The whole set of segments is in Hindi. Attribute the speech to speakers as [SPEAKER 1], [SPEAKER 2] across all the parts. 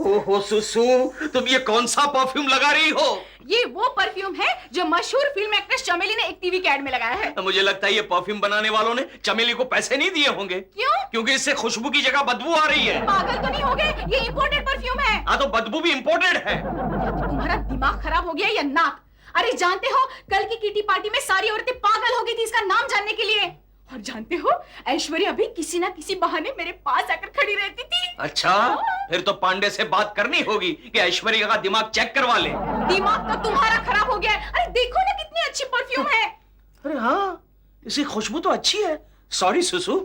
[SPEAKER 1] ओहो सुसु, तुम ये कौन सा परफ्यूम लगा रही हो?
[SPEAKER 2] ये वो परफ्यूम है जो मशहूर फिल्म एक्ट्रेस चमेली ने एक टीवी के एड में लगाया है।
[SPEAKER 1] मुझे लगता है ये परफ्यूम बनाने वालों ने चमेली को पैसे नहीं दिए होंगे।
[SPEAKER 2] क्यों?
[SPEAKER 1] क्योंकि इससे खुशबू की जगह बदबू आ रही है।
[SPEAKER 2] पागल तो नहीं हो गए? ये इम्पोर्टेड परफ्यूम है।
[SPEAKER 1] हाँ तो बदबू भी इम्पोर्टेड है।
[SPEAKER 2] या तो तुम्हारा दिमाग खराब हो गया या नाक। अरे जानते हो, कल की किटी पार्टी में सारी औरतें पागल हो गई थी इसका नाम जानने के लिए। और जानते हो, ऐश्वर्या भी किसी ना किसी बहाने मेरे पास आकर खड़ी रहती थी।
[SPEAKER 1] अच्छा, फिर तो पांडे से बात करनी होगी कि ऐश्वर्या का दिमाग चेक करवा ले।
[SPEAKER 2] दिमाग तो तुम्हारा खराब हो गया है। अरे देखो ना कितनी अच्छी परफ्यूम है।
[SPEAKER 1] अरे हाँ, इसकी खुशबू तो अच्छी है। सॉरी सुसु।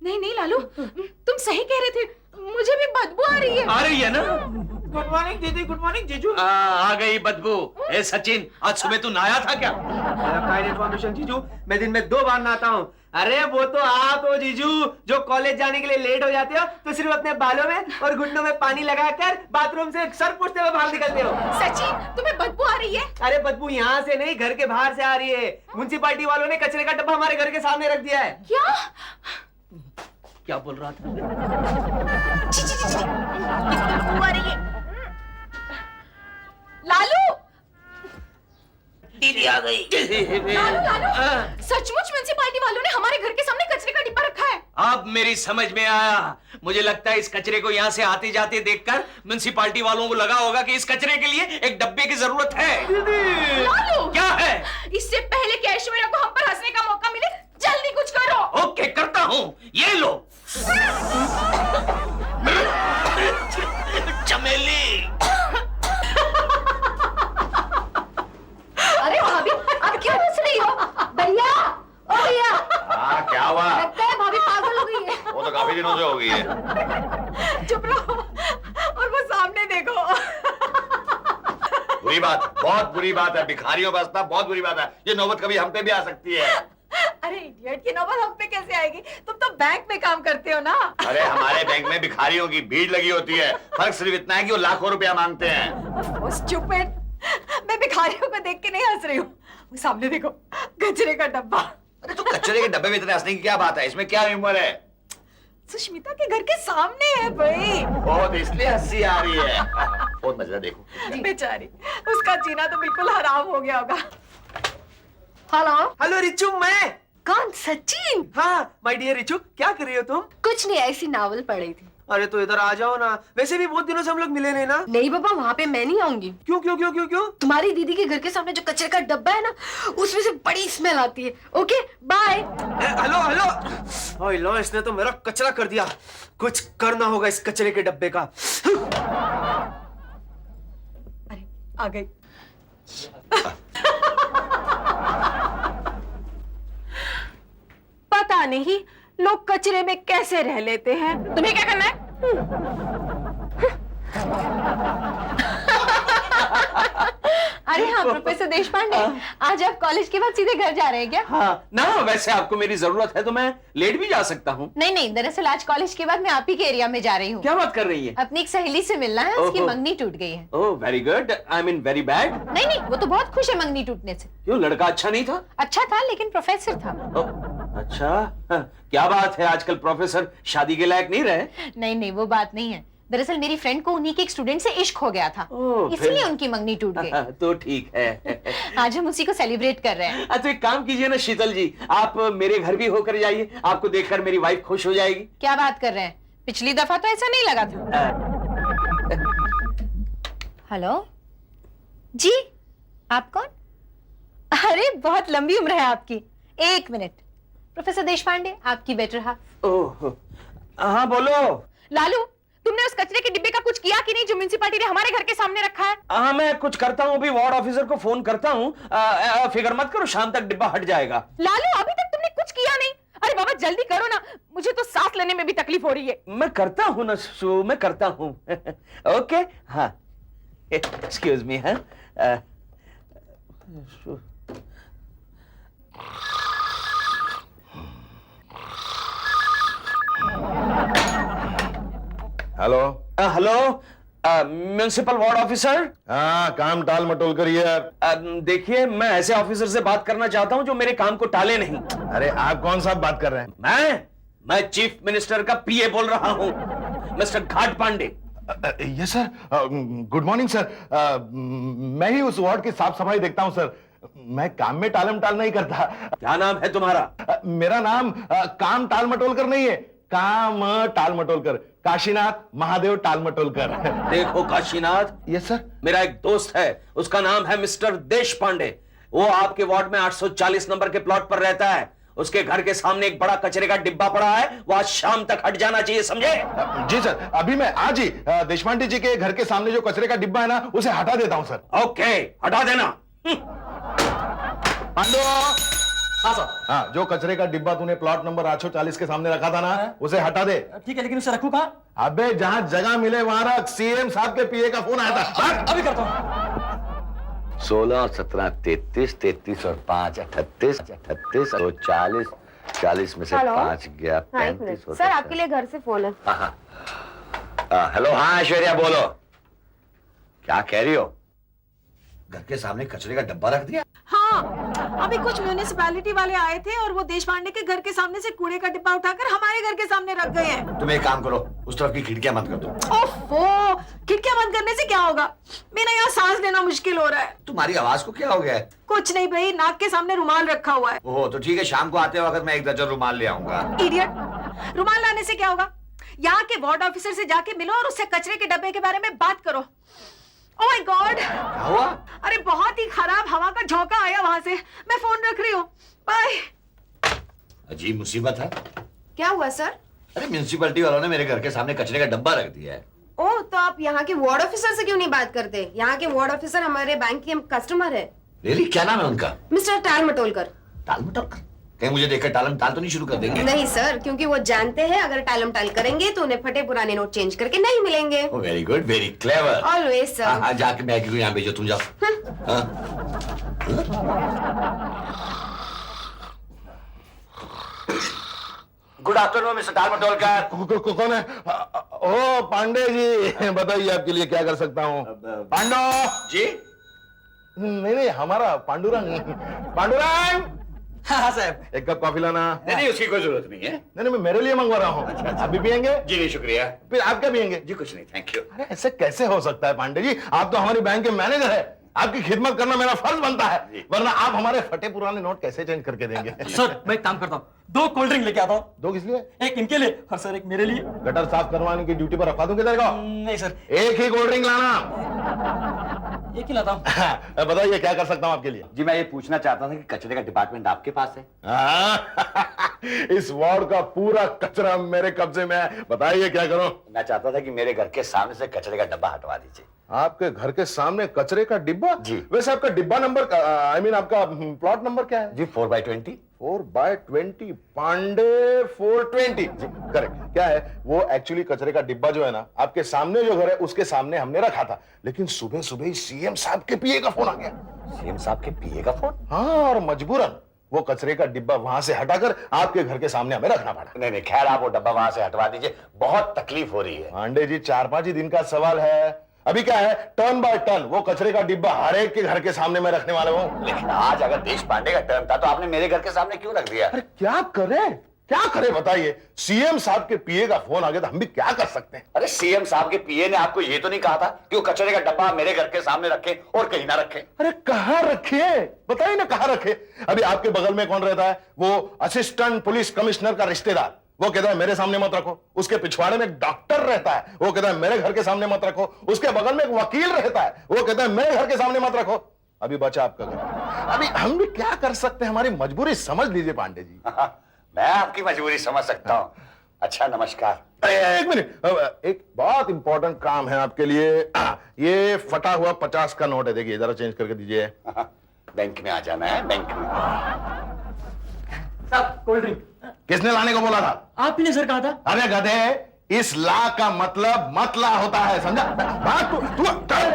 [SPEAKER 2] नहीं नहीं लालू, तुम सही कह रहे थे, मुझे भी बदबू आ रही है।
[SPEAKER 1] आ रही है ना?
[SPEAKER 3] गुड मॉर्निंग दीदी, गुड मॉर्निंग जीजू।
[SPEAKER 1] आ गई बदबू। ए सचिन, आज सुबह तू नहाया था क्या?
[SPEAKER 3] मेरा काइंड इन्फॉर्मेशन जीजू, मैं दिन में 2 बार नहाता हूँ। अरे वो तो आप हो जीजू, जो कॉलेज जाने के लिए लेट हो जाते हो तो सिर्फ अपने बालों में और घुटनों में पानी लगाकर बाथरूम से सर पूछते हुए बाहर निकलते हो।
[SPEAKER 2] सचिन, तुम्हें बदबू आ रही है?
[SPEAKER 3] अरे बदबू यहाँ से नहीं, घर के बाहर से आ रही है। म्युनिसिपालिटी वालों ने कचरे का डब्बा हमारे घर के सामने रख दिया है।
[SPEAKER 2] क्या?
[SPEAKER 1] क्या बोल रहा था?
[SPEAKER 2] छी, छी, छी, छी। बदबू आ रही है। लालू,
[SPEAKER 1] दीदी आ गई।
[SPEAKER 2] लालू, लालू, सचमुच म्युनिसिपालिटी वालों ने हमारे घर के सामने कचरे का डिब्बा रखा है।
[SPEAKER 1] अब मेरी समझ में आया। मुझे लगता है इस कचरे को यहाँ से आते जाते देखकर म्युनिसिपालिटी वालों को लगा होगा कि इस कचरे के लिए एक डब्बे की जरूरत है।
[SPEAKER 2] लालू,
[SPEAKER 1] क्या है?
[SPEAKER 2] इससे पहले कि ऐश्वर्या को हम पर हंसने का मौका मिले, जल्दी कुछ करो।
[SPEAKER 1] ओके, करता हूँ। ये लो। चमेली।
[SPEAKER 2] अरे भाभी, आप क्यों हंस रही हो? भैया, ओ भैया।
[SPEAKER 4] हाँ, क्या हुआ?
[SPEAKER 2] लगता है भाभी पागल हो गई है।
[SPEAKER 4] वो तो काफी दिनों से हो गई है।
[SPEAKER 2] चुप रहो और वो सामने देखो।
[SPEAKER 4] बुरी बात, बहुत बुरी बात है। भिखारियों का हंसना बहुत बुरी बात है। ये नौबत कभी हम पे भी आ सकती है।
[SPEAKER 2] अरे इडियट, की नौबत हम पे कैसे आएगी? तुम तो बैंक में काम करते हो ना।
[SPEAKER 4] अरे हमारे बैंक में भिखारियों की भीड़ लगी होती है। फर्क सिर्फ इतना है कि वो लाखों रुपया मांगते हैं।
[SPEAKER 2] स्टूपिड, मैं भिखारियों को देख के नहीं हंस रही हूँ। वो सामने देखो, कचरे का डब्बा।
[SPEAKER 4] अरे तो कचरे के डब्बे में इतने हंसने की क्या बात है? इसमें क्या ह्यूमर है?
[SPEAKER 2] सुष्मिता के घर के सामने है भाई।
[SPEAKER 4] बहुत, इसलिए हंसी आ रही है। बहुत मजा, देखो।
[SPEAKER 2] बेचारी, उसका जीना तो बिल्कुल हराम हो गया होगा। हेलो।
[SPEAKER 3] हेलो रिचू, मैं।
[SPEAKER 2] कौन? सचिन?
[SPEAKER 3] हाँ माय डियर रिचू, क्या कर रही हो तुम?
[SPEAKER 2] कुछ नहीं, ऐसी नावल पढ़ी थी।
[SPEAKER 3] अरे तो इधर आ जाओ ना, वैसे भी बहुत दिनों से हम लोग मिले नहीं ना।
[SPEAKER 2] नहीं बाबा, वहाँ पे मैं नहीं आऊंगी।
[SPEAKER 3] क्यों क्यों क्यों क्यों क्यों?
[SPEAKER 2] तुम्हारी दीदी के घर के सामने जो कचरे का डब्बा है ना, उसमें से बड़ी स्मेल आती है। Okay bye.
[SPEAKER 3] Hello hello. ओए लो, इसने तो मेरा कचरा कर दिया। कुछ करना होगा इस कचरे के डब्बे का।
[SPEAKER 2] अरे आ गई। पता नहीं लोग कचरे में कैसे रह लेते हैं। तुम्हें क्या करना है? अरे हाँ प्रोफेसर देशपांडे, आज आप कॉलेज के बाद सीधे घर जा रहे हैं क्या?
[SPEAKER 1] हाँ ना, वैसे आपको मेरी जरूरत है तो मैं लेट भी जा सकता हूँ।
[SPEAKER 2] नहीं नहीं, दरअसल आज कॉलेज के बाद मैं आप ही के एरिया में जा रही हूँ।
[SPEAKER 1] क्या बात कर रही है?
[SPEAKER 2] अपनी एक सहेली से मिलना है, उसकी मंगनी टूट गई है।
[SPEAKER 1] Oh very good, I mean very bad.
[SPEAKER 2] नहीं नहीं, वो तो बहुत खुश है मंगनी टूटने से।
[SPEAKER 1] क्यों, लड़का अच्छा नहीं था?
[SPEAKER 2] अच्छा था लेकिन प्रोफेसर था।
[SPEAKER 1] अच्छा, क्या बात है, आजकल प्रोफेसर शादी के लायक नहीं रहे?
[SPEAKER 2] नहीं नहीं, वो बात नहीं है। दरअसल मेरी फ्रेंड को उन्हीं के एक स्टूडेंट से इश्क हो गया था, इसलिए उनकी मंगनी टूट गई।
[SPEAKER 1] तो ठीक है।
[SPEAKER 2] आज हम उसी को सेलिब्रेट कर रहे हैं।
[SPEAKER 1] तो एक काम कीजिए ना शीतल जी, आप मेरे घर भी होकर जाइए, आपको देखकर मेरी वाइफ खुश हो जाएगी।
[SPEAKER 2] क्या बात कर रहे हैं? पिछली दफा तो ऐसा नहीं लगा था। हेलो जी, आप कौन? अरे बहुत लंबी उम्र है आपकी। 1 मिनट। प्रोफेसर देशपांडे, आपकी बेटर हाफ।
[SPEAKER 1] ओह हाँ बोलो।
[SPEAKER 2] लालू, तुमने उस कचरे के डिब्बे का कुछ किया कि नहीं जो म्युनिसिपालिटी ने हमारे घर के सामने रखा है?
[SPEAKER 1] हाँ मैं कुछ करता हूँ, अभी वार्ड ऑफिसर को फोन करता हूँ। फिक्र मत करो, शाम तक डिब्बा हट जाएगा।
[SPEAKER 2] लालू, अभी तक तुमने कुछ किया नहीं। अरे बाबा जल्दी करो ना, मुझे तो सांस लेने में भी तकलीफ हो रही है।
[SPEAKER 1] मैं करता हूँ ना सु, मैं करता हूँ। ओके हाँ, एक्सक्यूज मी। हाँ
[SPEAKER 4] hello.
[SPEAKER 1] Hello, municipal ward officer.
[SPEAKER 4] हाँ, काम टाल मटोल करिए यार।
[SPEAKER 1] देखिए, मैं ऐसे ऑफिसर से बात करना चाहता हूं जो मेरे काम को टाले नहीं।
[SPEAKER 4] अरे आप कौन सा बात कर रहे हैं?
[SPEAKER 1] मैं चीफ मिनिस्टर का पीए बोल रहा हूं, mister Ghat Pandey.
[SPEAKER 5] Yes sir, good morning sir. मैं ही उस वार्ड की साफ सफाई देखता हूं सर। मैं काम में टालम टाल नहीं करता।
[SPEAKER 1] क्या नाम है तुम्हारा?
[SPEAKER 5] मेरा नाम काम टाल मटोलकर नहीं है, काम टाल मटोलकर, काशीनाथ महादेव टाल मटोलकर।
[SPEAKER 1] देखो काशीनाथ,
[SPEAKER 5] यस सर।
[SPEAKER 1] मेरा एक दोस्त है, उसका नाम है मिस्टर देश पांडे। वो आपके वार्ड में 840 नंबर के प्लॉट पर रहता है। उसके घर के सामने एक बड़ा कचरे का डिब्बा पड़ा है, वो आज शाम तक हट जाना चाहिए, समझे?
[SPEAKER 5] जी सर, अभी मैं आज ही देशपांडे जी के घर के सामने जो कचरे का डिब्बा है ना, उसे हटा देता हूं सर।
[SPEAKER 1] ओके, हटा देना।
[SPEAKER 5] पांडो,
[SPEAKER 6] हाँ सर।
[SPEAKER 5] हाँ, जो कचरे का डिब्बा तूने प्लॉट नंबर 840 के सामने रखा था ना, उसे हटा दे।
[SPEAKER 6] ठीक है, लेकिन उसे रखूं कहाँ?
[SPEAKER 5] अबे जहां जगह मिले वहां रख। सीएम साहब के पीए का फोन आया था।
[SPEAKER 6] अभी करता हूँ।
[SPEAKER 4] 16 17 33 33 और 5 38 38 और 40 40 में से
[SPEAKER 7] हेलो?
[SPEAKER 4] 5 गया
[SPEAKER 7] हाँ, एक
[SPEAKER 4] 35
[SPEAKER 7] मिनट।
[SPEAKER 4] और
[SPEAKER 7] सर आपके लिए घर से फोन है।
[SPEAKER 4] हेलो, हाँ ऐश्वर्या बोलो। क्या कह रही हो? घर के सामने कचरे का डब्बा रख दिया?
[SPEAKER 8] हाँ, अभी कुछ म्यूनिसिपैलिटी वाले आए थे और वो देश पांडे के घर के सामने से कूड़े का डिब्बा उठाकर हमारे घर के सामने रख गए हैं।
[SPEAKER 4] तुम एक काम करो, उस तरफ की खिड़कियां बंद कर दो।
[SPEAKER 8] ओफो, खिड़कियां बंद करने से क्या होगा? मेरा यहाँ सांस लेना मुश्किल हो रहा है।
[SPEAKER 4] तुम्हारी आवाज को क्या हो गया है?
[SPEAKER 8] कुछ नहीं भाई, नाक के सामने रुमाल रखा हुआ है।
[SPEAKER 4] ओह, तो ठीक है, शाम को आते वक्त मैं एक दर्जन रुमाल ले आऊंगा।
[SPEAKER 8] इडियट, रुमाल लाने से क्या होगा? यहाँ के वार्ड ऑफिसर से जाके मिलो और उससे कचरे के डब्बे के बारे में बात करो। ओह माय गॉड,
[SPEAKER 4] क्या हुआ?
[SPEAKER 8] अरे बहुत ही खराब हवा का झोंका आया वहां से। मैं फोन रख रही हूँ, बाय।
[SPEAKER 4] अजीब मुसीबत है।
[SPEAKER 7] क्या हुआ सर?
[SPEAKER 4] अरे म्यूनिसिपैलिटी वालों ने मेरे घर के सामने कचरे का डब्बा रख दिया है।
[SPEAKER 7] ओह, तो आप यहाँ के वार्ड ऑफिसर से क्यों नहीं बात करते? यहाँ के वार्ड ऑफिसर हमारे बैंक के कस्टमर है।
[SPEAKER 4] रियली? क्या नाम है उनका?
[SPEAKER 7] मिस्टर टाल मटोलकर।
[SPEAKER 4] टाल मटोल? कहीं मुझे देखकर टालम टाल तो नहीं शुरू कर देंगे?
[SPEAKER 7] नहीं सर, क्योंकि वो जानते हैं अगर टालम टाल करेंगे तो उन्हें फटे पुराने नोट चेंज करके नहीं मिलेंगे।
[SPEAKER 4] Very good, very clever.
[SPEAKER 7] Always sir.
[SPEAKER 4] हाँ, जाके मैगी को यहाँ भेजो, तुम जाओ। हाँ? गुड आफ्टरनून मिस्टर टाल मटोलकर।
[SPEAKER 5] कौन है? ओ पांडे जी, बताइए आपके लिए क्या कर सकता हूँ। पांडो
[SPEAKER 4] जी?
[SPEAKER 5] नहीं, हमारा पांडुरंग। पांडुरंग,
[SPEAKER 6] हाँ साहब।
[SPEAKER 5] एक कप कॉफी लाना।
[SPEAKER 4] नहीं, उसकी कोई जरूरत नहीं है।
[SPEAKER 5] नहीं, मैं मेरे लिए मंगवा रहा हूँ। आप भी पियेंगे?
[SPEAKER 4] जी नहीं, शुक्रिया।
[SPEAKER 5] फिर आप क्या पियेंगे?
[SPEAKER 4] जी कुछ नहीं, थैंक यू।
[SPEAKER 5] अरे ऐसे कैसे हो सकता है पांडे जी? आप तो हमारी बैंक के मैनेजर है, आपकी खिदमत करना मेरा फर्ज बनता है, वरना आप हमारे फटे पुराने नोट कैसे चेंज करके देंगे?
[SPEAKER 6] सर मैं एक काम करता हूँ, 2 कोल्ड ड्रिंक लेके आता हूँ।
[SPEAKER 5] दो किस लिए?
[SPEAKER 6] एक इनके लिए और सर एक मेरे लिए।
[SPEAKER 5] गटर साफ करवाने की ड्यूटी पर रखवा दूं किधर को?
[SPEAKER 6] नहीं सर,
[SPEAKER 5] एक ही कोल्ड ड्रिंक लाना।
[SPEAKER 6] एक ही लाता हूँ।
[SPEAKER 5] बताइए क्या कर सकता हूँ आपके लिए?
[SPEAKER 4] जी मैं ये पूछना चाहता था कि कचरे का डिपार्टमेंट आपके पास है?
[SPEAKER 5] इस वार्ड का पूरा कचरा मेरे कब्जे में है। बताइए क्या करूं?
[SPEAKER 4] मैं चाहता था कि मेरे घर के सामने से कचरे का डब्बा हटवा दीजिए।
[SPEAKER 5] आपके घर के सामने कचरे का डिब्बा?
[SPEAKER 4] जी।
[SPEAKER 5] वैसे आपका डिब्बा नंबर, आई मीन आपका प्लॉट नंबर क्या है?
[SPEAKER 4] जी 4/20।
[SPEAKER 5] 4/20 पांडे 420। जी करेक्ट। क्या है वो, एक्चुअली कचरे का डिब्बा जो है ना, आपके सामने जो घर है उसके सामने हमने रखा था, लेकिन सुबह सुबह ही सीएम साहब के पीए का फोन आ गया।
[SPEAKER 4] सीएम साहब के पीए का फोन?
[SPEAKER 5] हाँ, और मजबूरन वो कचरे का डिब्बा वहां से हटाकर आपके घर के सामने हमें रखना पड़ा।
[SPEAKER 4] नहीं नहीं, खैर आप वो डब्बा वहां से हटवा दीजिए, बहुत तकलीफ हो रही है।
[SPEAKER 5] पांडे जी 4-5 ही दिन का सवाल है। अभी क्या है, टर्न बाय टर्न वो कचरे का डिब्बा हर एक के घर के सामने मैं रखने वाला हूँ।
[SPEAKER 4] लेकिन आज अगर देश पांडे का टर्न था तो आपने मेरे घर के सामने क्यों रख दिया?
[SPEAKER 5] अरे क्या करे बताइए? सीएम साहब के पीए का फोन आ गया तो हम भी क्या कर सकते हैं?
[SPEAKER 4] अरे सीएम साहब के पीए ने आपको ये तो नहीं कहा था कि वो कचरे का डब्बा मेरे घर के सामने रखे और कहीं ना रखे?
[SPEAKER 5] अरे कहाँ रखे बताइए ना, कहाँ रखे? अभी आपके बगल में कौन रहता है? वो असिस्टेंट पुलिस कमिश्नर का रिश्तेदार, वो कहता है मेरे सामने मत रखो। उसके पिछवाड़े में एक डॉक्टर रहता है, वो कहता है मेरे घर के सामने मत रखो। उसके बगल में एक वकील रहता है, वो कहता है मेरे घर के सामने मत रखो। अभी बचा आपका घर। अभी हम भी क्या कर सकते हैं? हमारी मजबूरी समझ लीजिए पांडे जी।
[SPEAKER 4] मैं आपकी मजबूरी समझ सकता हूँ। अच्छा नमस्कार।
[SPEAKER 5] एक मिनट, एक बहुत इंपॉर्टेंट काम है आपके लिए। ये फटा हुआ 50 का नोट है, देखिए जरा चेंज करके दीजिए।
[SPEAKER 4] बैंक में आ जाना है, बैंक में।
[SPEAKER 6] साहब कोल्ड ड्रिंक।
[SPEAKER 5] किसने लाने को बोला था?
[SPEAKER 6] आप ही ने सर कहा था।
[SPEAKER 5] अरे गधे, इस ला का मतलब मतला होता है, समझा? बात तू चल।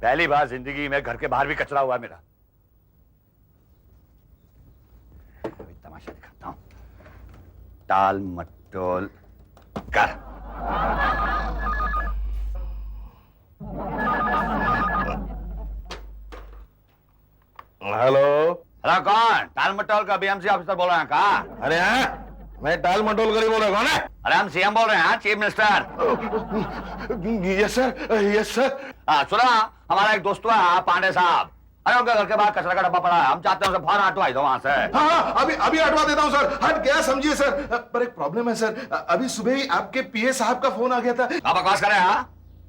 [SPEAKER 4] पहली बार जिंदगी में घर के बाहर भी कचरा हुआ मेरा। अभी तमाशा दिखाता हूं। टाल मटोल कर।
[SPEAKER 5] हेलो।
[SPEAKER 4] हेलो, कौन? टाल मटोल का बीएमसी ऑफिसर बोल रहे हैं? कहा?
[SPEAKER 5] अरे हाँ, मैं टाल मटोल कर ही बोल रहा हूं। कौन है?
[SPEAKER 4] अरे हम सीएम बोल रहे हैं, chief minister.
[SPEAKER 5] Yes sir, yes sir.
[SPEAKER 4] सुना, हमारा एक दोस्त है पांडे साहब, अरे उनके घर के बाहर कचरा का डब्बा पड़ा है, हम चाहते हैं उसे बाहर हटवाई दो वहां से।
[SPEAKER 5] हाँ, अभी हटवा देता हूँ सर, हट गया समझिए सर। पर एक प्रॉब्लम है सर, अभी सुबह ही आपके पीए साहब का फोन आ गया था।
[SPEAKER 4] आप बकवास करे, हाँ?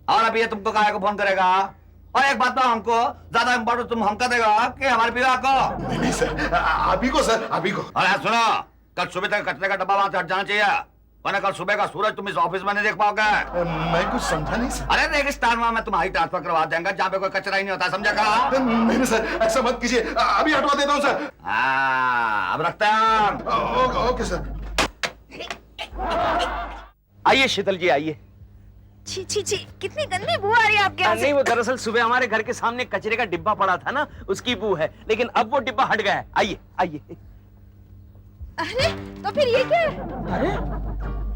[SPEAKER 4] और अभी ये तुमको काहे को फोन करेगा? और एक बात ना, हमको ज्यादा इम्पोर्टेंट तुम हमका देगा कि हमारे पीवा को?
[SPEAKER 5] नहीं सर, अभी को सर, अभी को।
[SPEAKER 4] अरे सुनो, कल सुबह तक कचरे का डब्बा वहां से हट जाना चाहिए, वरना कल सुबह का सूरज तुम इस ऑफिस में नहीं देख पाओगे।
[SPEAKER 5] मैं कुछ समझा नहीं सर।
[SPEAKER 4] अरे रेगिस्तान में मैं तुम्हारी ट्रांसफर करवा देंगे, जहाँ पे कोई कचरा ही नहीं होता, समझा का?
[SPEAKER 5] नहीं सर, ऐसा मत कीजिए, अभी हटवा देता हूँ सर।
[SPEAKER 4] अब रखते हैं।
[SPEAKER 5] Okay sir.
[SPEAKER 1] आइए शीतल जी, आइए।
[SPEAKER 8] छी छी छी, कितनी गंदी बू आ रही है आपके यहाँ से।
[SPEAKER 1] नहीं, वो दरअसल सुबह हमारे घर के सामने कचरे का डिब्बा पड़ा था ना, उसकी बू है, लेकिन अब वो डिब्बा हट गया है। आइए आइए।
[SPEAKER 8] अरे तो फिर ये क्या है?
[SPEAKER 1] अरे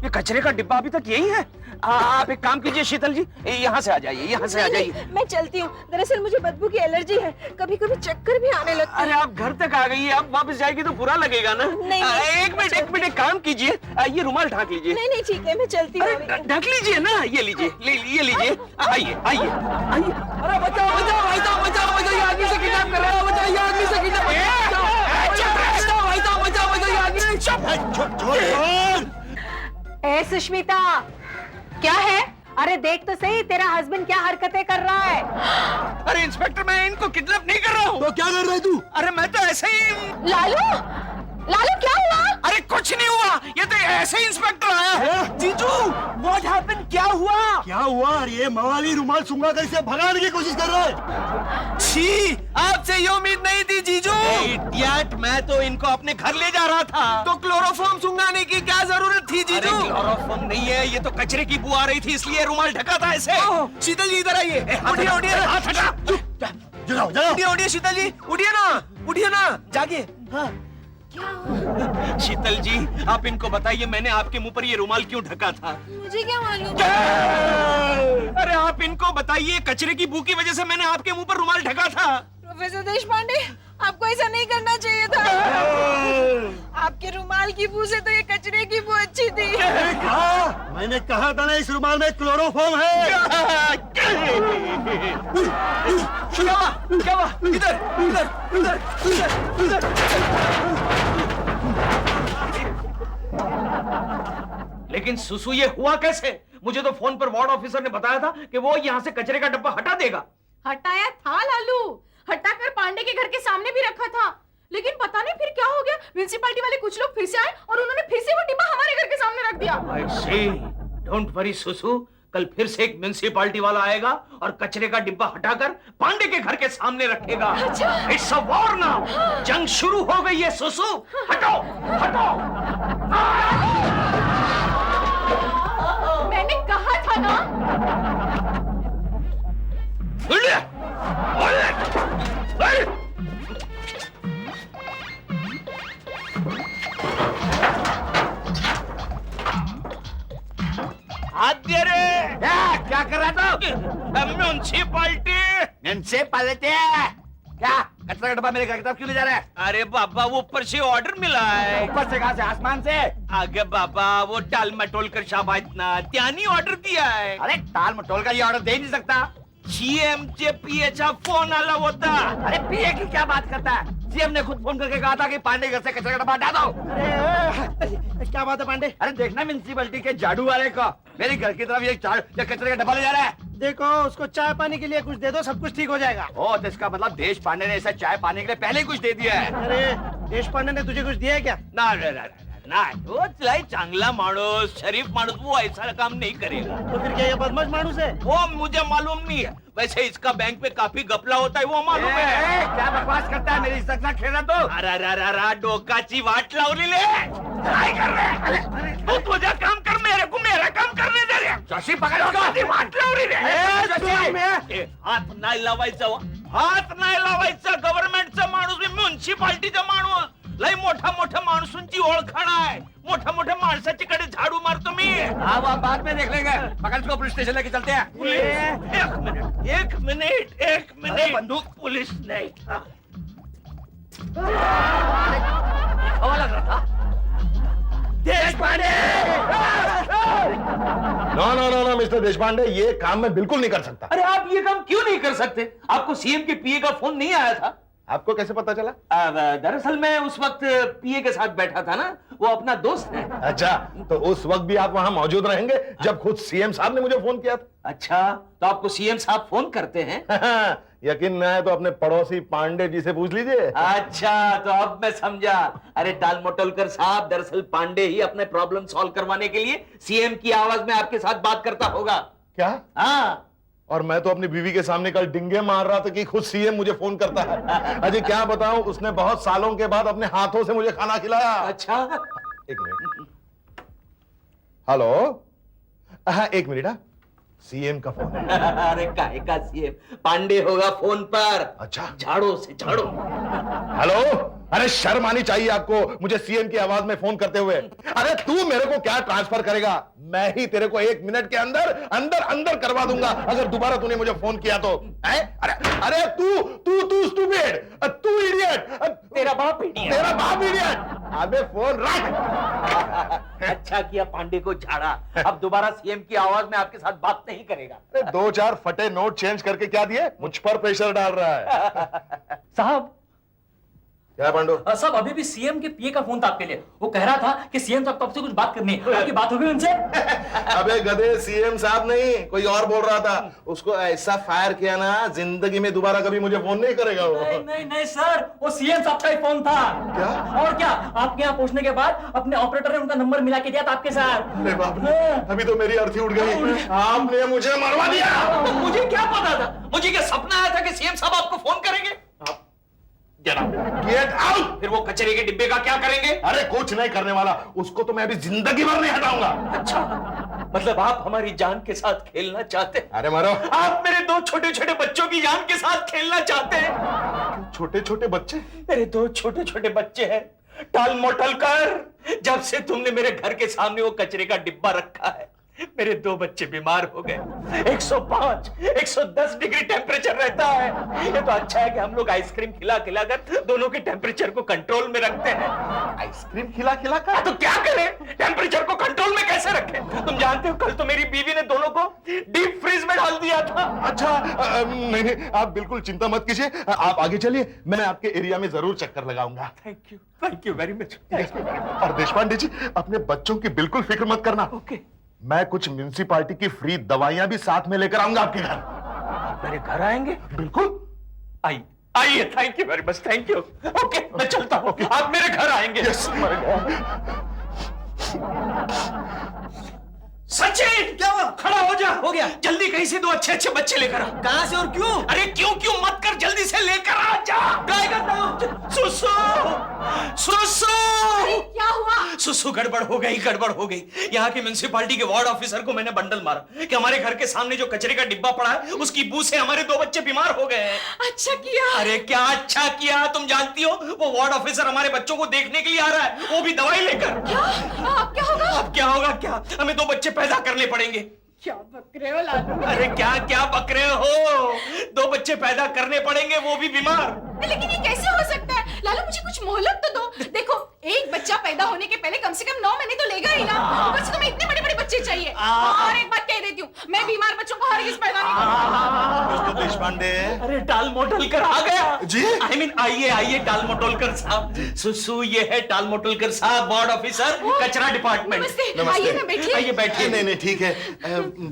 [SPEAKER 1] ये कचरे का डिब्बा अभी तक यही है। आप एक काम कीजिए शीतल जी, यहाँ से आ जाइए, यहाँ से आ जाइए।
[SPEAKER 8] मैं चलती हूँ, दरअसल मुझे बदबू की एलर्जी है, कभी कभी चक्कर भी आने लगता
[SPEAKER 1] अरे आप घर तक आ गई है, अब वापस जाएगी तो बुरा लगेगा ना।
[SPEAKER 8] नहीं,
[SPEAKER 1] एक मिनट एक काम कीजिए, ये रुमाल ढाक लीजिए।
[SPEAKER 8] नहीं ठीक है, मैं चलती हूँ।
[SPEAKER 1] ढक लीजिए ना, ये लीजिए, ये लीजिए। आइए आइए आइए। अरे बचाओ बचाओ भाई साहब, बचाओ बचाओ, ये आदमी से किडनैप कर रहा है, बचाओ, ये आदमी से किडनैप।
[SPEAKER 8] ए सुष्मिता, क्या है? अरे देख तो सही, तेरा हस्बैंड क्या हरकतें कर रहा है।
[SPEAKER 1] अरे इंस्पेक्टर, मैं इनको किडनैप नहीं कर रहा हूँ।
[SPEAKER 6] तो क्या कर रहा है तू?
[SPEAKER 1] अरे मैं तो ऐसे ही।
[SPEAKER 8] लालू क्या हुआ?
[SPEAKER 1] अरे कुछ नहीं हुआ, ये तो ऐसे ही इंस्पेक्टर आया है।
[SPEAKER 6] जीजू, व्हाट हैपेंड? क्या हुआ? क्या हुआ? अरे ये मवाली रुमाल सूंघा कर इसे भगाने की कोशिश कर रहा है।
[SPEAKER 1] छी, आपसे ये उम्मीद नहीं थी जीजू। इडियट, मैं तो इनको अपने घर ले जा रहा था।
[SPEAKER 3] तो क्लोरोफॉर्म सुंघाने की क्या जरूरत थी
[SPEAKER 1] अरे
[SPEAKER 3] जीजू?
[SPEAKER 1] क्लोरोफॉर्म नहीं है, ये तो कचरे की बू आ रही थी, इसलिए रुमाल ढका था ऐसे।
[SPEAKER 3] शीतल जी इधर आइए, उठिए उठिए,
[SPEAKER 1] हाथ हटा।
[SPEAKER 6] जगाओ जगाओ।
[SPEAKER 3] उठिए उठिए शीतल जी, उठिए ना, जागिए।
[SPEAKER 1] शीतल जी, आप इनको बताइए मैंने आपके मुंह पर ये रुमाल क्यों ढका था।
[SPEAKER 8] मुझे क्या मालूम?
[SPEAKER 1] अरे आप इनको बताइए, कचरे की बू की वजह से मैंने आपके मुंह पर रुमाल ढका था।
[SPEAKER 8] प्रोफेसर देशपांडे, आपको ऐसा नहीं करना चाहिए था। आपके रुमाल की बू से तो ये कचरे की बू अच्छी थी।
[SPEAKER 6] मैंने कहा था ना, इस रुमाल में क्लोरोफॉर्म है।
[SPEAKER 3] क्या हुआ? इधर इधर इधर इधर इधर।
[SPEAKER 1] लेकिन सुसु, ये हुआ कैसे? मुझे तो फोन पर वार्ड ऑफिसर ने बताया था कि वो यहाँ से कचरे का डब्बा हटा देगा।
[SPEAKER 2] हटाया था लालू, हटाकर पांडे के घर के सामने भी रखा था, लेकिन पता नहीं फिर क्या हो गया। म्युनिसिपैलिटी वाले कुछ लोग फिर से आए और उन्होंने फिर से वो डिब्बा हमारे घर के सामने रख दिया।
[SPEAKER 1] I see. Don't worry सुसु, कल फिर से एक म्युनिसिपैलिटी वाला आएगा और कचरे का डिब्बा हटाकर पांडे के घर के सामने रखेगा। It's a war now. जंग शुरू हो गई है सुसु, हटो हटो।
[SPEAKER 2] मैंने कहा था ना।
[SPEAKER 1] आद्य रे,
[SPEAKER 4] क्या कर रहा था?
[SPEAKER 1] म्युनिसिपैलिटी।
[SPEAKER 4] म्युनिसिपैलिटी क्या? कचरा का डब्बा मेरे घर की तरफ क्यों ले जा रहा है?
[SPEAKER 1] अरे बाबा, वो ऊपर से ऑर्डर मिला है।
[SPEAKER 4] ऊपर से? कहाँ से? आसमान से?
[SPEAKER 1] आगे बाबा, वो टाल मटोल कर शाबातना त्यानी ऑर्डर दिया है।
[SPEAKER 4] अरे टाल मटोल का ये ऑर्डर दे ही नहीं सकता।
[SPEAKER 1] सीएमचे पीएचा फोन आला होता।
[SPEAKER 4] अरे पीए की क्या बात करता है? सीएम ने खुद फोन करके कहा था कि पांडे घर से कचरा का डब्बा हटा दो।
[SPEAKER 6] क्या बात है पांडे?
[SPEAKER 4] अरे देखना म्युनिसिपैलिटी के झाड़ू वाले को, मेरे घर की तरफ ये कचरे का डब्बा ले जा रहा है।
[SPEAKER 6] देखो, उसको चाय पानी के लिए कुछ दे दो, सब कुछ ठीक हो जाएगा।
[SPEAKER 4] ओ, तो इसका मतलब देश पांडे ने ऐसा चाय पानी के लिए पहले ही कुछ दे दिया है।
[SPEAKER 6] अरे देश पांडे ने तुझे कुछ दिया है क्या?
[SPEAKER 1] ना ना ना ना, वो चलाई चांगला माणूस, शरीफ माणूस, वो ऐसा काम नहीं करेगा।
[SPEAKER 6] तो फिर क्या ये बदमाश मानूस है?
[SPEAKER 1] वो मुझे मालूम नहीं है, वैसे इसका बैंक में काफी घपला होता है, वो मालूम है।
[SPEAKER 4] क्या बकवास करता है? मेरी इज्जत ना खेलना तो।
[SPEAKER 1] अरे डोकाची वाट लावलेली आहे. काय कर रहे? तू तुझा काम कर, मेरे को मेरा काम करने दे रे.
[SPEAKER 4] जोशी पकड़ उसको।
[SPEAKER 1] डोकाची वाट लावलेली आहे.
[SPEAKER 4] जोशी.
[SPEAKER 1] हात नाही लावायचा, हात नाही लावायचा. गव्हर्नमेंटचा माणूस, मी म्युनिसिपालिटीचा माणूस. लय मोठ्या माणसांची ओळखाण आहे. मोठ्या माणसाची कडे झाडू मारतो मी.
[SPEAKER 4] हाँ, वो बाद में देख लेंगे। पकड़ इसको, पुलिस स्टेशन लेके चलते हैं।
[SPEAKER 1] एक मिनट,
[SPEAKER 4] बंदूक।
[SPEAKER 1] पुलिस नहीं था,
[SPEAKER 4] हवा लग रहा था।
[SPEAKER 1] Deshpande.
[SPEAKER 5] No no no no mister Deshpande, ये काम मैं बिल्कुल नहीं कर सकता।
[SPEAKER 1] अरे आप ये काम क्यों नहीं कर सकते? आपको सीएम के पीए का फोन नहीं आया था?
[SPEAKER 5] आपको कैसे पता चला?
[SPEAKER 1] दरअसल मैं उस वक्त पीए के साथ बैठा था ना, वो अपना दोस्त है।
[SPEAKER 5] अच्छा, तो उस वक्त भी आप वहां मौजूद रहेंगे जब खुद सीएम साहब ने मुझे फोन किया था?
[SPEAKER 1] अच्छा, तो आपको सीएम साहब फोन करते हैं?
[SPEAKER 5] यकीन न है तो अपने पड़ोसी पांडे जी से पूछ लीजिए।
[SPEAKER 1] अच्छा, तो अब मैं समझा। अरे टालमटोलकर साहब, दरअसल पांडे ही अपने प्रॉब्लम सॉल्व करवाने के लिए सीएम की आवाज में आपके साथ बात करता होगा।
[SPEAKER 5] क्या?
[SPEAKER 1] हाँ।
[SPEAKER 5] और मैं तो अपनी बीवी के सामने कल डिंगे मार रहा था कि खुद सीएम मुझे फोन करता है। अजय क्या बताऊं, उसने बहुत सालों के बाद अपने हाथों से मुझे खाना खिलाया।
[SPEAKER 1] अच्छा,
[SPEAKER 5] एक मिनट। हेलो, हाँ एक मिनट। सीएम का फोन है।
[SPEAKER 1] अरे काहे का सीएम? पांडे होगा फोन पर।
[SPEAKER 5] अच्छा।
[SPEAKER 1] झाड़ो से झाड़ो।
[SPEAKER 5] हेलो, अरे शर्म आनी चाहिए आपको मुझे सीएम की आवाज में फोन करते हुए। अरे तू मेरे को क्या ट्रांसफर करेगा? मैं ही तेरे को 1 मिनट के अंदर अंदर अंदर करवा दूंगा अगर दोबारा तूने मुझे फोन किया तो। अरे अरे तू तू तू स्टूपिड, तू इडियट,
[SPEAKER 1] तेरा बाप इडियट।
[SPEAKER 5] तेरा बाप इडियट। अबे फोन रख।
[SPEAKER 1] अच्छा किया पांडे को झाड़ा। अब दोबारा सीएम की आवाज में आपके साथ बात नहीं करेगा।
[SPEAKER 5] अरे 2-4 फटे नोट चेंज करके क्या दिए? मुझ पर प्रेशर डाल रहा है।
[SPEAKER 9] साहब,
[SPEAKER 5] क्या पांडु?
[SPEAKER 9] साहब अभी भी सीएम के पीए का फोन था आपके लिए। वो कह रहा था कि सीएम साहब आपसे कुछ बात करनी है। आपकी बात हो गई उनसे?
[SPEAKER 5] अबे गधे, सीएम साहब नहीं, कोई और बोल रहा था। उसको ऐसा फायर किया ना, जिंदगी में दोबारा कभी मुझे फोन नहीं करेगा वो।
[SPEAKER 9] नहीं नहीं नहीं सर, वो सीएम साहब का ही फोन था।
[SPEAKER 5] क्या?
[SPEAKER 9] और क्या, आपके यहाँ पहुंचने के बाद अपने ऑपरेटर ने उनका नंबर मिला के दिया था आपके साथ।
[SPEAKER 5] अरे बाप रे, अभी तो मेरी अर्थी उड़ गई। आपने मुझे मरवा दिया।
[SPEAKER 1] तो मुझे क्या पता था? मुझे क्या सपना आया था कि सीएम साहब आपको फोन करेंगे?
[SPEAKER 5] Get out.
[SPEAKER 1] फिर वो कचरे के डिब्बे का क्या करेंगे?
[SPEAKER 5] अरे कुछ नहीं करने वाला, उसको तो मैं अभी जिंदगी भर नहीं हटाऊंगा।
[SPEAKER 1] अच्छा, मतलब आप हमारी जान के साथ खेलना चाहते हैं?
[SPEAKER 5] अरे मारो।
[SPEAKER 1] आप मेरे 2 छोटे छोटे बच्चों की जान के साथ खेलना चाहते हैं?
[SPEAKER 5] छोटे छोटे बच्चे?
[SPEAKER 1] मेरे 2 छोटे छोटे बच्चे हैं। टाल कर, जब से तुमने मेरे घर के सामने वो कचरे का डिब्बा रखा है, मेरे 2 बच्चे बीमार हो गए। 105, 110 डिग्री टेम्परेचर रहता है। ये तो अच्छा है कि हम लोग आइसक्रीम खिला खिलाकर दोनों के टेम्परेचर को कंट्रोल में रखते हैं।
[SPEAKER 5] आइसक्रीम खिला खिला कर?
[SPEAKER 1] तो क्या करें? टेम्परेचर को कंट्रोल में कैसे रखें? तुम जानते हो कल तो मेरी बीवी ने दोनों को डीप फ्रीज में डाल दिया था।
[SPEAKER 5] अच्छा, नहीं नहीं, आप बिल्कुल चिंता मत कीजिए। आप आगे चलिए, मैं आपके एरिया में जरूर चक्कर लगाऊंगा।
[SPEAKER 1] Thank you very much.
[SPEAKER 5] और देशपांडे जी, अपने बच्चों की बिल्कुल फिक्र मत करना।
[SPEAKER 1] ओके।
[SPEAKER 5] मैं कुछ म्युनिसिपालिटी की फ्री दवाइयां भी साथ में लेकर आऊंगा आपके घर।
[SPEAKER 1] मेरे घर आएंगे?
[SPEAKER 5] बिल्कुल।
[SPEAKER 1] आइए। Thank you very much. Thank you. Okay, मैं चलता हूँ। आप मेरे घर आएंगे?
[SPEAKER 5] यस।
[SPEAKER 1] सचिन,
[SPEAKER 3] क्या हुआ?
[SPEAKER 1] खड़ा हो जा।
[SPEAKER 3] हो गया।
[SPEAKER 1] जल्दी कहीं से 2 अच्छे अच्छे बच्चे लेकर आ।
[SPEAKER 3] कहां से और क्यों?
[SPEAKER 1] अरे क्यों मत कर, जल्दी से लेकर आ जा।
[SPEAKER 3] काय करता हूं?
[SPEAKER 1] सुसु, सुसु,
[SPEAKER 2] क्या हुआ?
[SPEAKER 1] सुसु, गड़बड़ हो गई। यहाँ के म्युनिसिपालिटी के वार्ड ऑफिसर को मैंने बंडल मारा कि हमारे घर के सामने जो कचरे का डिब्बा पड़ा है उसकी बू से हमारे 2 बच्चे बीमार हो गए हैं।
[SPEAKER 2] अच्छा किया।
[SPEAKER 1] अरे क्या अच्छा किया? तुम जानती हो वो वार्ड ऑफिसर हमारे बच्चों को देखने के लिए आ रहा है, वो भी दवाई लेकर।
[SPEAKER 2] क्या? अब क्या होगा?
[SPEAKER 1] अब क्या होगा? क्या हमें 2 बच्चे पैदा करने पड़ेंगे।
[SPEAKER 2] क्या बक रहे हो लालू?
[SPEAKER 1] अरे क्या बक रहे हो? 2 बच्चे पैदा करने पड़ेंगे, वो भी बीमार।
[SPEAKER 2] लेकिन ये कैसे हो सकता है? लालू मुझे कुछ मोहलत तो दो। देखो, एक बच्चा पैदा होने के पहले कम से कम 9 महीने तो लेगा ही ना। ऊपर से तुम्हें इतने बड़े बड़े बच्चे चाहिए। और एक बात कह देती हूँ, मैं बीमार बच्चों को हरगिज़ पैदा नहीं करूंगी।
[SPEAKER 5] मिस्टर देशपांडे।
[SPEAKER 1] अरे टालमटोलकर आ गया
[SPEAKER 5] जी।
[SPEAKER 1] आई मीन आइए टालमटोलकर साहब। सुसु, ये है टालमटोलकर साहब, वार्ड ऑफिसर, कचरा डिपार्टमेंट।
[SPEAKER 2] नमस्ते। आइए ना, बैठिए।
[SPEAKER 1] आइए बैठिए।
[SPEAKER 5] नहीं ठीक है।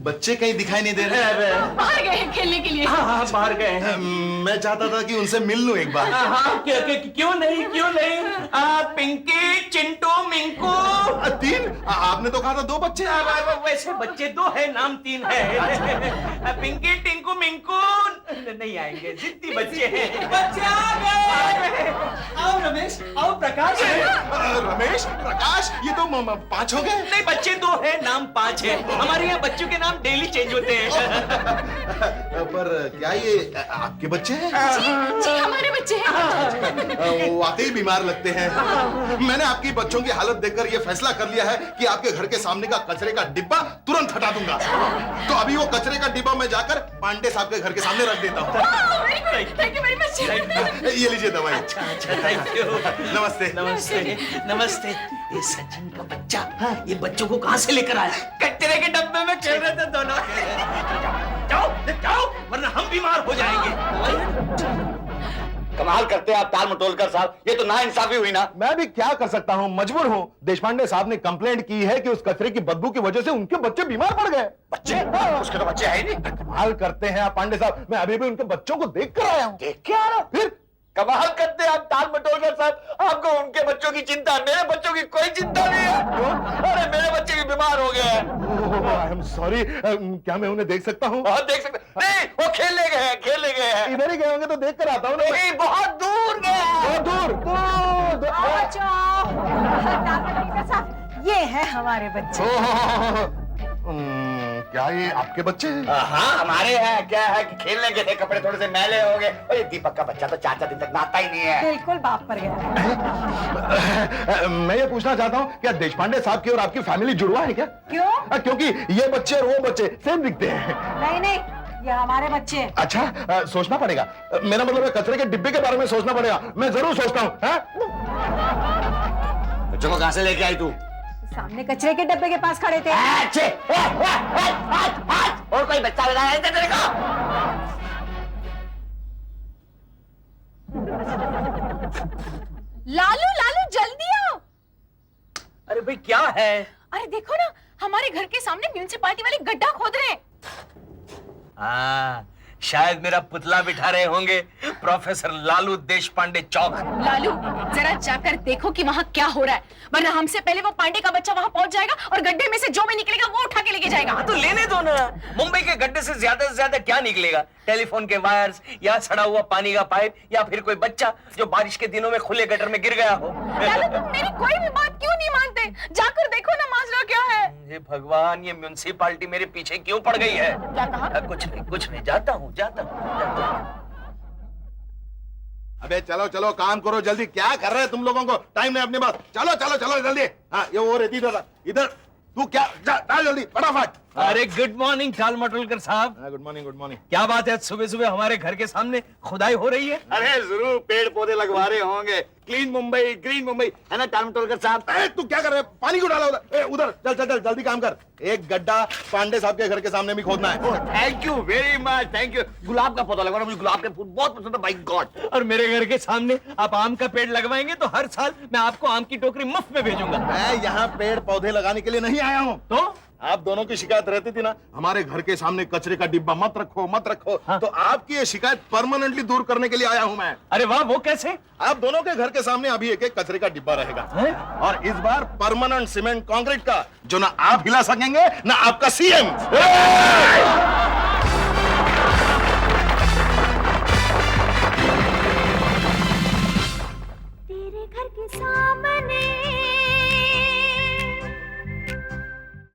[SPEAKER 5] बच्चे कहीं दिखाई नहीं दे रहे।
[SPEAKER 2] बाहर गए हैं खेलने के लिए।
[SPEAKER 1] हाँ, बाहर गए हैं।
[SPEAKER 5] मैं चाहता था कि उनसे मिल लूं एक बार।
[SPEAKER 1] हाँ, क्यों नहीं। पिंकी, चिंटू, मिंकू।
[SPEAKER 5] 3? आपने तो कहा था 2 बच्चे।
[SPEAKER 1] वैसे बच्चे 2 है, नाम 3 है। पिंकी, टिंकू, मिंकू नहीं आएंगे, जितनी बच्चे हैं।
[SPEAKER 3] बच्चे आ गए। आओ रमेश, आओ प्रकाश।
[SPEAKER 5] रमेश, प्रकाश, ये तो 5 हो गए।
[SPEAKER 1] नहीं, बच्चे 2 है, नाम 5 है। हमारे यहाँ बच्चों के नाम डेली चेंज होते हैं।
[SPEAKER 5] पर क्या ये आपके बच्चे हैं?
[SPEAKER 2] जी, हमारे बच्चे हैं।
[SPEAKER 5] वाकई बीमार लगते हैं। मैंने आपकी बच्चों की हालत देखकर यह फैसला कर लिया है कि आपके घर के सामने का कचरे का डिब्बा तुरंत हटा दूंगा। तो अभी वो कचरे का डिब्बा मैं जाकर पांडे साहब के घर के सामने रख रख देता हूँ।
[SPEAKER 2] Very good, thank you very much.
[SPEAKER 5] ये लीजिए दवाई।
[SPEAKER 1] अच्छा थैंक यू।
[SPEAKER 5] नमस्ते।
[SPEAKER 1] नमस्ते नमस्ते। ये सचिन का बच्चा ये बच्चों को कहाँ से लेकर आया? कचरे के डब्बे में खेल रहे थे दोनों। जाओ जाओ वरना हम बीमार हो जाएंगे।
[SPEAKER 4] कमाल करते हैं आप ताल मटोलकर साहब, ये तो नाइंसाफी हुई ना।
[SPEAKER 5] मैं भी क्या कर सकता हूँ, मजबूर हूँ। देशपांडे साहब ने कंप्लेंट की है कि उस कचरे की बदबू की वजह से उनके बच्चे बीमार पड़ गए।
[SPEAKER 4] बच्चे? उसके तो बच्चे है ही नहीं।
[SPEAKER 5] कमाल करते हैं आप पांडे साहब, मैं अभी भी उनके बच्चों को देख कर आया हूँ।
[SPEAKER 4] देख के आ रहा? फिर कमाल करते हैं आप ताल मटोलकर साहब, आपको उनके बच्चों की चिंता, मेरे बच्चों की कोई चिंता नहीं है। अरे मेरे बच्चे भी बीमार हो गए हैं।
[SPEAKER 5] आई एम सॉरी, क्या मैं उन्हें देख सकता हूँ?
[SPEAKER 4] बहुत देख सकते। नहीं, वो खेलने गए हैं।
[SPEAKER 5] इधर ही गए होंगे तो देख कर आता हूँ।
[SPEAKER 4] नहीं, बहुत दूर गए हैं।
[SPEAKER 5] दूर दूर दूर।
[SPEAKER 8] ये है हमारे बच्चे।
[SPEAKER 5] क्या ये आपके बच्चे हैं?
[SPEAKER 4] हाँ हमारे हैं। क्या है कि खेलने के थे, कपड़े थोड़े से मैले हो गए। और ये दीपक का बच्चा तो 4-4 दिन तक नहाता ही नहीं है।
[SPEAKER 8] बिल्कुल बाप पर गया।
[SPEAKER 5] मैं ये पूछना चाहता हूँ, क्या देशपांडे साहब की और आपकी फैमिली जुड़वा है क्या?
[SPEAKER 8] क्यों?
[SPEAKER 5] क्योंकि ये बच्चे और वो बच्चे सेम दिखते हैं।
[SPEAKER 8] नहीं नहीं, ये हमारे बच्चे हैं।
[SPEAKER 5] अच्छा, सोचना पड़ेगा। मेरा मतलब है कचरे के डिब्बे के बारे में सोचना पड़ेगा। मैं जरूर सोचता हूँ।
[SPEAKER 4] बच्चों को कहाँ से लेके आई तू?
[SPEAKER 8] सामने कचरे के डब्बे के पास खड़े थे।
[SPEAKER 4] अच्छे। और कोई बच्चा बताया है तेरे को?
[SPEAKER 2] लालू लालू जल्दी आओ।
[SPEAKER 1] अरे भाई क्या है?
[SPEAKER 2] अरे देखो ना, हमारे घर के सामने म्यूनिसिपालिटी वाले गड्ढा खोद रहे हैं।
[SPEAKER 1] हाँ शायद मेरा पुतला बिठा रहे होंगे प्रोफेसर लालू देशपांडे चौक।
[SPEAKER 2] लालू जरा जाकर देखो कि वहाँ क्या हो रहा है, वरना हमसे पहले वो पांडे का बच्चा वहाँ पहुँच जाएगा और गड्ढे में से जो भी निकलेगा वो उठा के लेके जाएगा।
[SPEAKER 1] तो लेने दो ना। मुंबई के गड्ढे से ज्यादा क्या निकलेगा? टेलीफोन के वायर्स या सड़ा हुआ पानी का पाइप या फिर कोई बच्चा जो बारिश के दिनों में खुले गटर में गिर गया हो।
[SPEAKER 2] लालू तुम मेरी कोई भी बात क्यों नहीं मानते? जाकर देखो ना माजरा क्या है।
[SPEAKER 1] हे भगवान, ये म्युनिसिपालिटी मेरे पीछे क्यों पड़ गई है?
[SPEAKER 2] क्या कहा?
[SPEAKER 1] कुछ नहीं, जाता हूँ।
[SPEAKER 5] अबे चलो चलो काम करो जल्दी। क्या कर रहे हैं तुम लोगों को? टाइम नहीं अपने पास। चलो चलो चलो जल्दी। हाँ ये वो रहती इधर। तू क्या जा जल्दी फटाफट।
[SPEAKER 1] अरे गुड मॉर्निंग टाल मटोलकर साहब।
[SPEAKER 5] Good morning good morning.
[SPEAKER 1] क्या बात है, सुबह सुबह हमारे घर के सामने खुदाई हो रही है?
[SPEAKER 4] अरे जरूर पेड़ पौधे लगवा रहे होंगे। क्लीन मुंबई, ग्रीन मुंबई, है ना टाल मटोलकर साहब?
[SPEAKER 5] तू क्या कर रहे है? पानी क्यों डाला उधर? उधर चल चल चल जल्दी काम कर। एक गड्ढा पांडे साहब के घर के सामने भी खोदना है।
[SPEAKER 4] Thank you very much, thank you. गुलाब का पौधा लगवाना, मुझे गुलाब के फूल बहुत पसंद है। By god.
[SPEAKER 1] और मेरे घर के सामने आप आम का पेड़ लगवाएंगे तो हर साल मैं आपको आम की टोकरी मुफ्त में भेजूंगा।
[SPEAKER 5] मैं यहाँ पेड़ पौधे लगाने के लिए नहीं आया हूँ।
[SPEAKER 1] तो
[SPEAKER 5] आप दोनों की शिकायत रहती थी ना, हमारे घर के सामने कचरे का डिब्बा मत रखो मत रखो।
[SPEAKER 1] हाँ।
[SPEAKER 5] तो आपकी ये शिकायत परमानेंटली दूर करने के लिए आया हूँ मैं।
[SPEAKER 1] अरे वाह, वो कैसे?
[SPEAKER 5] आप दोनों के घर के सामने अभी एक एक कचरे का डिब्बा रहेगा
[SPEAKER 1] हैं?
[SPEAKER 5] और इस बार परमानेंट सीमेंट कंक्रीट का, जो ना आप हिला सकेंगे ना आपका सीएम।